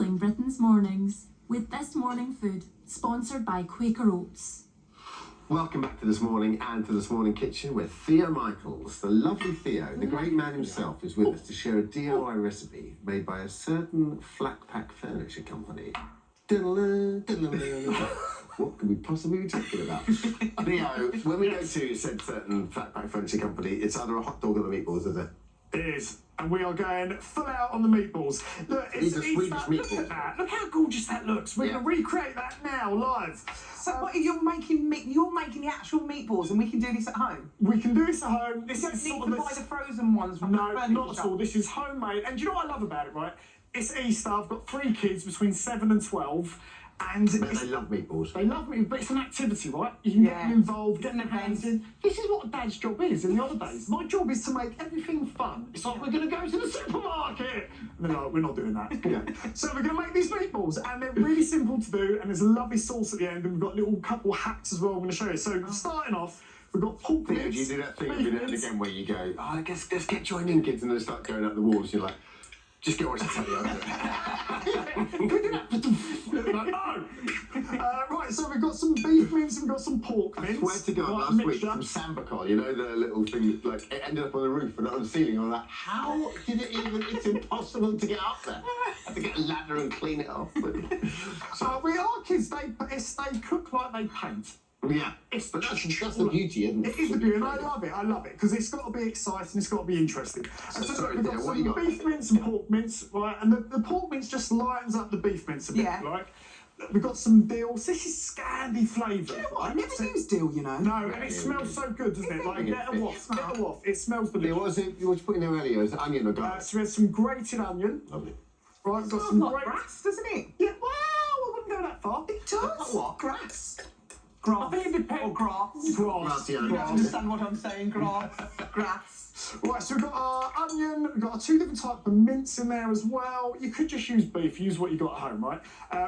Filling Britain's mornings with This Morning Food, sponsored by Quaker Oats. Welcome back to This Morning and to This Morning Kitchen with Theo Michaels. The lovely Theo, the great man himself, is with us to share a DIY recipe made by a certain flat pack furniture company. What could we possibly be talking about? Theo, when we go to said certain flat pack furniture company, it's either a hot dog or the meatballs, isn't it? It is. And we are going full out on the meatballs. Look, These are Swedish meatballs. Look at that. Look how gorgeous that looks. We're going to recreate that now, live. So what, you're making the actual meatballs and we can do this at home? We can do this at home. This You is don't sort need of to buy the frozen ones from the No, furniture not at shop. all. This is homemade. And do you know what I love about it, right? It's Easter. I've got 3 kids between 7 and 12. And But they love meatballs. They love me, but it's an activity, right? You can get them involved, get It's an their hands event. in. This is what a dad's job is in the other days. My job is to make everything fun. It's like we're going to go to the supermarket. No, we're not doing that. Yeah. So we're going to make these meatballs, and they're really simple to do, and there's a lovely sauce at the end, and we've got a little couple of hacks as well I'm going to show you. So starting off, we've got pork Theo, mince. do you do that thing beef every now and mince. again where you go, oh, I guess let's get joined in, kids, and they start going up the walls, you're like, just go watch the telly, Like, no! Right, so we've got some beef mince and we've got some pork mince. I swear to God, Right, last week mixture. from Sambacol, you know the little thing that like it ended up on the roof and not on the ceiling. I'm like, how did it even? It's impossible to get up there. I have to get a ladder and clean it off. So we are kids. They cook like they paint. Yeah, but that's the beauty, isn't it? It is the beauty, and I love it. I love it because it's got to be exciting. It's got to be interesting. And sorry, we've Theo, got what you some got? beef mince and pork mince, right? And the pork mince just lightens up the beef mince a bit, Yeah. right? We've got some dill. So this is Scandi flavour. You know what? I never used dill, you know. No, and it smells so good, doesn't it? Like, get a waft, get a waft. It smells Yeah, delicious. what was it? What was you putting there earlier? Was it onion or garlic? So we had some grated onion. Lovely. Right, we've got Smells some like great... grass, doesn't it? Yeah, well, I wouldn't go that far. It does. What? Grass. I think it depends. Or grass. Grass. Yeah. You don't understand what I'm saying, grass. Grass. Right, so we've got our onion, we've got our 2 different types of mince in there as well. You could just use beef, use what you got at home, right?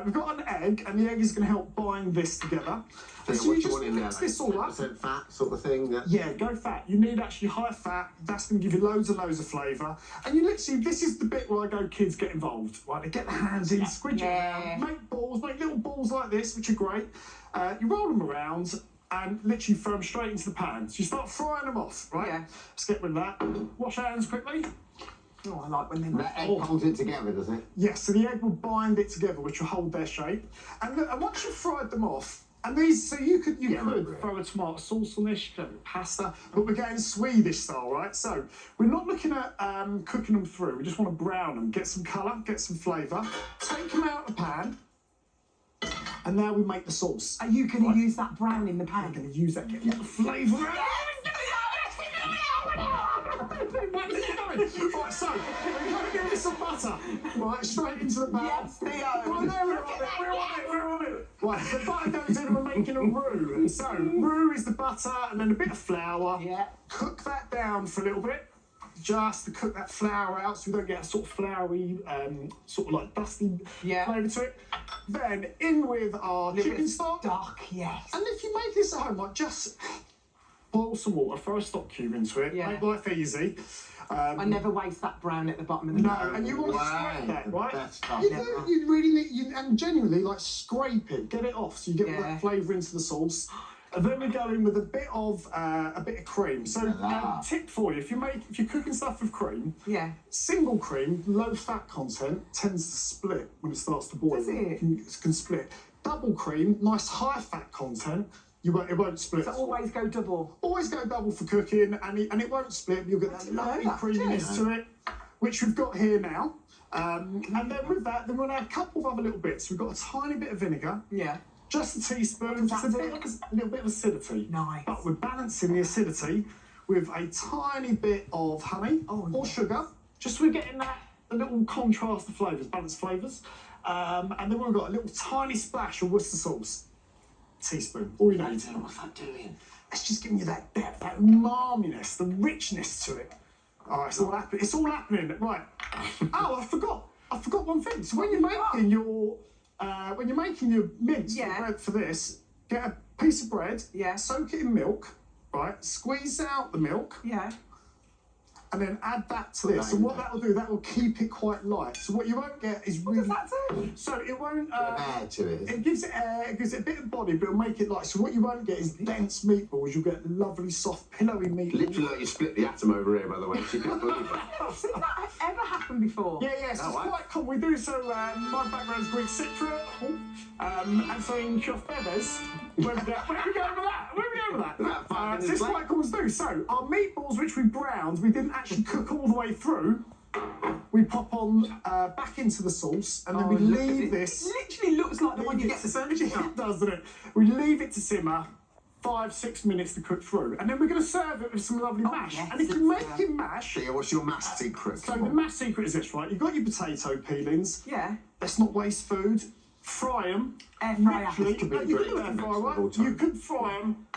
We've got an egg, and the egg is going to help bind this together. So So what you do you just want in there? mix this all up. 10% fat sort of thing. Yeah, go fat. You need actually high fat. That's going to give you loads and loads of flavour. And you literally, this is the bit where I go, kids, get involved. Right, they get their hands in, squidge it around, make balls, make little balls like this, which are great. You roll them around and literally throw them straight into the pan. So you start frying them off, right? Yeah. Let's get rid of that. Wash your hands quickly. Oh, I like when they're That egg holds it together, does it? Yes, so the egg will bind it together, which will hold their shape. And, look, and once you've fried them off, and these, so you could throw a tomato sauce on this, you could have pasta, but we're going Swedish style, right? So we're not looking at cooking them through. We just want to brown them, get some colour, get some flavour. Take them out of the pan, and now we make the sauce. Are you going to use that brown in the I'm pan? going to use that, get the flavour out. Right, so we're going to give it some butter, right, straight into the pan. Yes, Theo. Right, there, we're on it. Right, the butter goes in and we're making a roux. So, roux is the butter and then a bit of flour. Yeah. Cook that down for a little bit, just to cook that flour out so we don't get a sort of floury, sort of like dusty flavour to it. Then, in with our chicken stock. Dark, yes. And if you make this at home, like just boil some water, throw a stock cube into it, make life easy. I never waste that brown at the bottom of the pan. And you want to scrape that, right? Best stuff. You really need, and genuinely, like, scrape it, get it off, so you get all that flavour into the sauce. And then we go in with a bit of cream. So, tip for you: if you're cooking stuff with cream, single cream, low fat content tends to split when it starts to boil. Does it? It can split. Double cream, nice high fat content. It won't split. So always go double. Always go double for cooking, and it won't split. You'll get that lovely creaminess to it, which we've got here now. And then with that, then we'll add a couple of other little bits. We've got a tiny bit of vinegar. Yeah. Just a teaspoon, just a little bit of acidity. Nice. But we're balancing the acidity with a tiny bit of honey or sugar, just so we're getting a little contrast of flavours, balanced flavours. And then we've got a little tiny splash of Worcester sauce. Teaspoon. All you need. What's that doing? It's just giving you that depth, that umaminess, the richness to it. Oh, it's all happening. It's all happening. Right. Oh, I forgot one thing. So when you're making your mince bread for this, get a piece of bread, soak it in milk, right? Squeeze out the milk, and then add that to this. And what that will do, that will keep it quite light. So what you won't get is really... What does that do? So it won't... air to it. It gives it air, it gives it a bit of body, but it'll make it light. So what you won't get is dense meatballs. You'll get lovely, soft, pillowy meatballs. Literally like you split the atom over here, by the way. She couldn't believe it. Has that ever happened before? Yeah, so it's quite common. We do so. My background's Greek citra, and so in your feathers. Where we go with that? So it's quite cool to do. So our meatballs, which we browned, we didn't actually cook all the way through. We pop on back into the sauce, and then we leave this. It literally looks like the one you get the furniture shop. It does, doesn't it? We leave it to simmer. 5-6 minutes to cook through, and then we're going to serve it with some lovely mash. Yes, and if you're making mash, Theo, what's your mash secret? so the mash secret is this, right? You've got your potato peelings. Yeah. Let's not waste food. Fry them. Air fryer. Literally, This could be you great could do air for fryer, right? all time. You could fry them,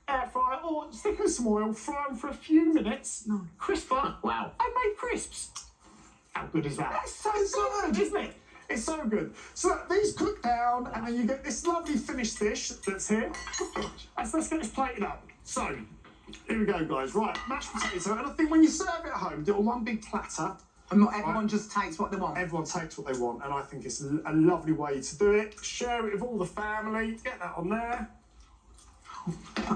air fryer, or stick with some oil, fry them for a few minutes. No. Crisper. Wow. I made crisps. How good is that? That's so It's good. isn't it? It's so good. So look, these cook down, and then you get this lovely finished dish that's here. Let's get this plated up. So, here we go, guys. Right, mashed potato. And I think when you serve it at home, do it on one big platter. And not everyone just takes what they want. Everyone takes what they want, and I think it's a lovely way to do it. Share it with all the family. Get that on there.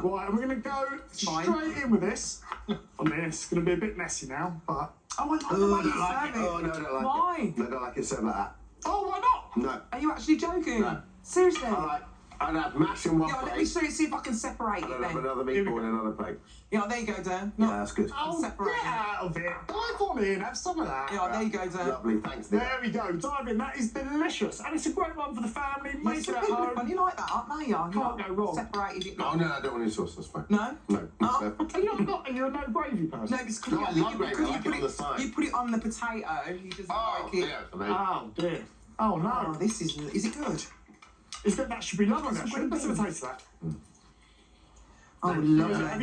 Right, and we're going to go straight in with this. On this. It's going to be a bit messy now, but... Oh, I like the way you like serve it. it. Oh, no, I don't like Why? it. No, I don't like it served like that. Oh, why not? No. Are you actually joking? No. Seriously? I'd have mash in one Yeah, let me plate. see if I can separate it I'd have then. another meatball in another plate. Yeah, there you go, Dan. Yeah, that's good. Oh, Separate. get out of it. Dive on in, have some of that. Yeah, there you go, Dan. Lovely, thanks, Theo. There we go, dive in. That is delicious. And it's a great one for the family. Yeah, Make some it at people are home. funny like that, aren't they? Yeah, Can't go wrong. Separated it. Oh, no, I don't want any sauce, that's fine. No? No. Oh. You're a no gravy person. No, it's No, I love gravy. I like it on the side. You put it on the potato. He doesn't Oh, like it. yeah, it's amazing. Oh, dear. Oh, no. Oh, this is it good? Is that should be lovely, Some actually. green Let's have a beans. taste of that. Oh, lovely. Have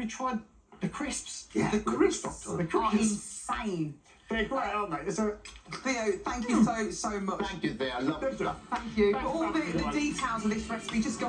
you tried the crisps? Yeah, The crisps stopped on The it. are crisps. insane. They're great, aren't they? Theo, thank you so much. Thank you, Theo. I love it. Thank you. For Thanks all for having me, the guys. details of this recipe, just go